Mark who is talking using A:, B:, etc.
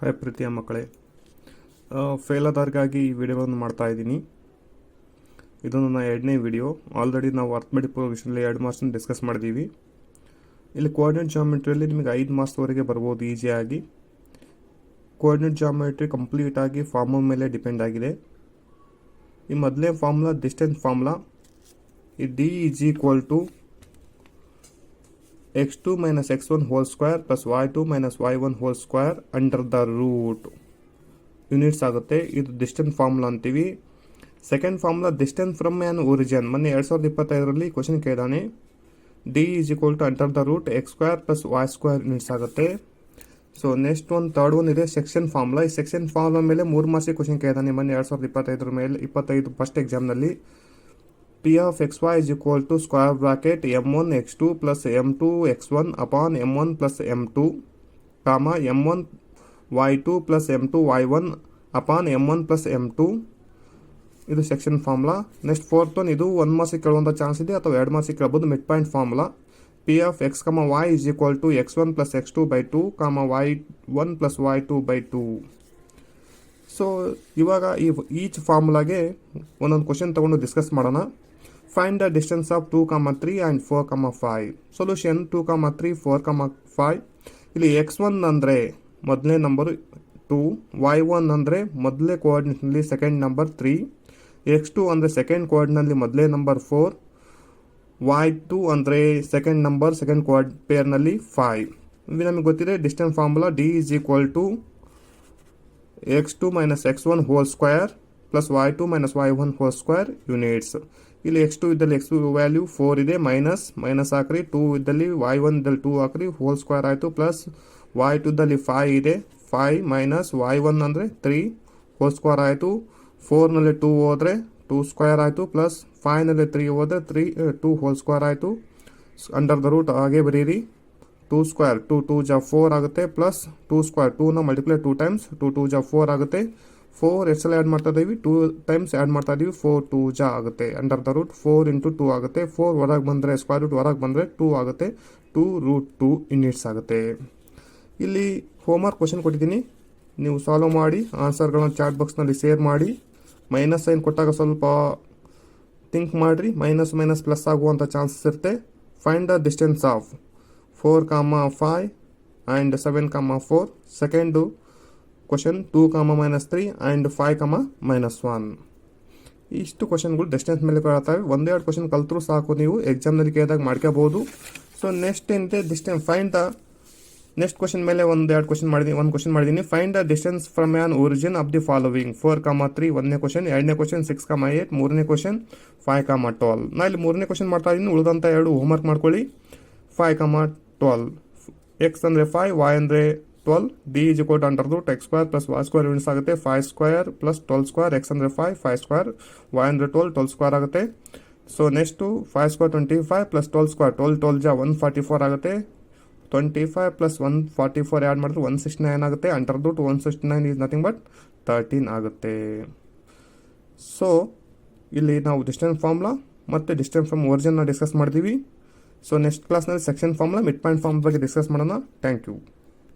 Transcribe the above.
A: Hi ಪ್ರೀತಿಯ ಮಕ್ಕಳೇ, fail ಆದವ್ರಿಗಾಗಿ ಈ ವಿಡಿಯೋವನ್ನು ಮಾಡ್ತಾ ಇದ್ದೀನಿ. ಇದು ನನ್ನ ಎರಡನೇ ವಿಡಿಯೋ. ಆಲ್ರೆಡಿ ನಾವು ಅರ್ಥಮೆಟಿಕ್ ವಿಷಯದಲ್ಲಿ 2 ಮಾರ್ಕ್ಸನ್ನು ಡಿಸ್ಕಸ್ ಮಾಡಿದ್ದೀವಿ. ಇಲ್ಲಿ ಕೋಆರ್ಡಿನೇಟ್ ಜಾಮೆಟ್ರಿಯಲ್ಲಿ ನಿಮಗೆ 5 ಮಾರ್ಕ್ಸ್ವರೆಗೆ ಬರ್ಬೋದು ಈಸಿಯಾಗಿ. ಕೋಆರ್ಡಿನೇಟ್ ಜಾಮೆಟ್ರಿ ಕಂಪ್ಲೀಟಾಗಿ ಫಾರ್ಮುಲಾ ಮೇಲೆ ಡಿಪೆಂಡ್ ಆಗಿದೆ. ಈ ಮೊದಲೇ ಫಾರ್ಮುಲಾ ಡಿಸ್ಟೆನ್ಸ್ ಫಾರ್ಮುಲಾ. ಈ D is equal to x2 minus x1 whole square plus y2 minus y1 whole square under the root units ಆಗುತ್ತೆ. ಇದು ಡಿಸ್ಟೆನ್ಸ್ ಫಾರ್ಮುಲಾ ಅಂತೀವಿ. Second formula distance from an origin. ಮೊನ್ನೆ 2025ರಲ್ಲಿ question ಕೇಳಿದಾನೆ. D is equal to under the root X square plus Y square units ಆಗುತ್ತೆ. So next third one ಇದೆ section formula. ಈ section formula ಮೇಲೆ 3 ಮಾರ್ಕ್ಸಿಗೆ ಕ್ವಶನ್ ಕೇಳಿದಾನೆ ಮೊನ್ನೆ 2025 ಮೇಲೆ 25 ಫಸ್ಟ್ ಎಕ್ಸಾಮ್ನಲ್ಲಿ. P of xy is equal to square bracket m1 x2 plus m2 x1 upon m1 plus m2, comma m1 y2 plus m2 y1 upon m1 plus m2. ಇದು section formula. Next fourth one, ಇದು 1 ಮಾರ್ಕ್ಸಿಗೆ ಕೇಳುವಂಥ chance ಇದೆ ಅಥವಾ 2 ಮಾರ್ಕ್ಸಿಗೆ ಕೇಳಬಹುದು. Mid point formula. P of x, y is equal to x1 plus x2 by 2, y1 plus y2 by 2. So ಇವಾಗ each ಫಾರ್ಮುಲಾಗೆ ಒಂದೊಂದು question ತಗೊಂಡು discuss ಮಾಡೋಣ. Find the distance of 2, 3 and 4, 5. Solution 2, 3, 4, 5. ಇಲ್ಲಿ x1 ಅಂದರೆ ಮೊದಲನೇ ನಂಬರ್ 2, y1 ಅಂದರೆ ಮೊದಲನೇ ಕೋಆರ್ಡಿನೇಟ್ನಲ್ಲಿ second number 3, x2 ಅಂದರೆ ಸೆಕೆಂಡ್ ಕೋಆರ್ಡಿನಲ್ಲಿ ಮೊದಲನೇ ನಂಬರ್ 4, y2 ಅಂದರೆ ಸೆಕೆಂಡ್ ನಂಬರ್ ಸೆಕೆಂಡ್ ಪೇರ್ನಲ್ಲಿ 5. ಇದು ನಮಗೆ ಗೊತ್ತಿದೆ distance formula. D is equal to x2 minus x1 whole square plus y2 minus y1 whole square units. ಇಲ್ಲಿ x2 ಇದ್ದಲ್ಲಿ x ವ್ಯಾಲ್ಯೂ 4 ಇದೆ, ಮೈನಸ್ ಹಾಕ್ರಿ. 2 ಇದ್ದಲ್ಲಿ y1 ಇದ್ದಲ್ಲಿ 2 ಹಾಕ್ರಿ, ಹೋಲ್ ಸ್ಕ್ವೇರ್ ಆಯಿತು. ಪ್ಲಸ್ y2 ಇದ್ದಲ್ಲಿ 5 ಇದೆ, 5 ಮೈನಸ್ y1 ಅಂದರೆ 3 ಹೋಲ್ ಸ್ಕ್ವೇರ್ ಆಯಿತು. 4ನಲ್ಲಿ 2 ಹೋದರೆ 2 ಸ್ಕ್ವೇರ್ ಆಯಿತು. ಪ್ಲಸ್ 5ನಲ್ಲಿ 3 ಹೋದರೆ 2 ಹೋಲ್ ಸ್ಕ್ವೇರ್ ಆಯಿತು. ಅಂಡರ್ ದ ರೂಟ್ ಹಾಗೆ ಬರೀರಿ. 2 ಸ್ಕ್ವೇರ್ 2 2 ಜಾ 4 ಆಗುತ್ತೆ. ಪ್ಲಸ್ 2 ಸ್ಕ್ವೇರ್ 2ನ ಮಲ್ಟಿಪ್ಲೈ 2 ಟೈಮ್ಸ್ 2 2 ಜಾ 4 ಆಗುತ್ತೆ. 4 ಎಷ್ಟೆಲ್ಲ ಆ್ಯಡ್ ಮಾಡ್ತಾ ಇದ್ದೀವಿ, 2 ಟೈಮ್ಸ್ ಆ್ಯಡ್ ಮಾಡ್ತಾ ಇದ್ದೀವಿ. 4 2 ಜಾ ಆಗುತ್ತೆ. ಅಂಡರ್ ದ ರೂಟ್ 4 ಇಂಟು 2 ಆಗುತ್ತೆ. 4 ಹೊರಗೆ ಬಂದರೆ ಸ್ಕ್ವೇರ್ ರೂಟ್ ಹೊರಗೆ ಬಂದರೆ 2 ಆಗುತ್ತೆ. 2 ರೂಟ್ 2 ಯೂನಿಟ್ಸ್ ಆಗುತ್ತೆ. ಇಲ್ಲಿ ಹೋಮ್ವರ್ಕ್ ಕ್ವಶನ್ ಕೊಟ್ಟಿದ್ದೀನಿ, ನೀವು ಸಾಲ್ವ್ ಮಾಡಿ ಆನ್ಸರ್ಗಳನ್ನ ಚಾಟ್ ಬಾಕ್ಸ್ನಲ್ಲಿ ಶೇರ್ ಮಾಡಿ. ಮೈನಸ್ ಸೈನ್ ಕೊಟ್ಟಾಗ ಸ್ವಲ್ಪ ಥಿಂಕ್ ಮಾಡಿರಿ. ಮೈನಸ್ ಪ್ಲಸ್ ಆಗುವಂಥ ಚಾನ್ಸಸ್ ಇರುತ್ತೆ. Find the distance of 4, 5 and 7, 4. Second question 2, -3 and 5, -1. ಇಷ್ಟು ಕ್ವಶನ್ಗಳು ಡಿಸ್ಟೆನ್ಸ್ ಮೇಲೆ ಕೇಳ್ತವೆ. 1-2 ಕ್ವಶನ್ ಕಲ್ತರೂ ಸಾಕು, ನೀವು ಎಕ್ಸಾಮ್ನಲ್ಲಿ ಕೇಳಿದಾಗ ಮಾಡ್ಕೋಬಹುದು. ಸೊ ನೆಕ್ಸ್ಟ್ ಏನಿದೆ distance find the. Next question ಮೇಲೆ 1-2 ಕ್ವಶನ್ ಮಾಡಿದ್ದೀನಿ. ಒಂದು ಕ್ವಶನ್ ಮಾಡಿದ್ದೀನಿ. Find the distance from on origin of the following. 4, 3 ಒಂದನೇ ಕ್ವಶನ್. ಎರಡನೇ ಕ್ವಶನ್ 6, 8. ಮೂರನೇ ಕ್ವಶನ್ 5, 12. ನಾ ಇಲ್ಲಿ ಮೂರನೇ ಕ್ವಶನ್ ಮಾಡ್ತಾ ಇದ್ದೀನಿ. ಉಳಿದಂಥ 2 ಹೋಮ್ವರ್ಕ್ ಮಾಡ್ಕೊಳ್ಳಿ. 5, 12. ಎಕ್ಸ್ ಅಂದರೆ 5, y ಅಂದರೆ 12. D is equal to under root X square plus Y square units ಆಗುತ್ತೆ. 5 ಸ್ಕ್ವೇರ್ ಪ್ಲಸ್ 12 ಸ್ಕ್ವೇರ್. ಎಕ್ಸ್ ಅಂದರೆ 5 ಸ್ಕ್ವೇರ್. ವೈ ಅಂದರೆ 12 ಸ್ಕ್ವೇರ್ ಆಗುತ್ತೆ. So next 5 square 25 plus 12 square 12 ಜಾ 144 ಆಗುತ್ತೆ. 25 ಪ್ಲಸ್ 144 ಆ್ಯಡ್ ಮಾಡಿದ್ರೆ 169 ಆಗುತ್ತೆ. Under root 169 is nothing but 13 ಆಗುತ್ತೆ. So ಇಲ್ಲಿ ನಾವು ಡಿಸ್ಟೆನ್ಸ್ ಫಾರ್ಮುಲಾ ಮತ್ತು ಡಿಸ್ಟೆನ್ಸ್ ಫ್ರಮ್ ಒರಿಜಿನ್ನ ಡಿಸ್ಕಸ್ ಮಾಡಿದ್ದೀವಿ. ಸೊ ನೆಕ್ಸ್ಟ್ ಕ್ಲಾಸ್ನಲ್ಲಿ section formula mid point form ಬಗ್ಗೆ ಡಿಸ್ಕಸ್ ಮಾಡೋಣ. Thank you.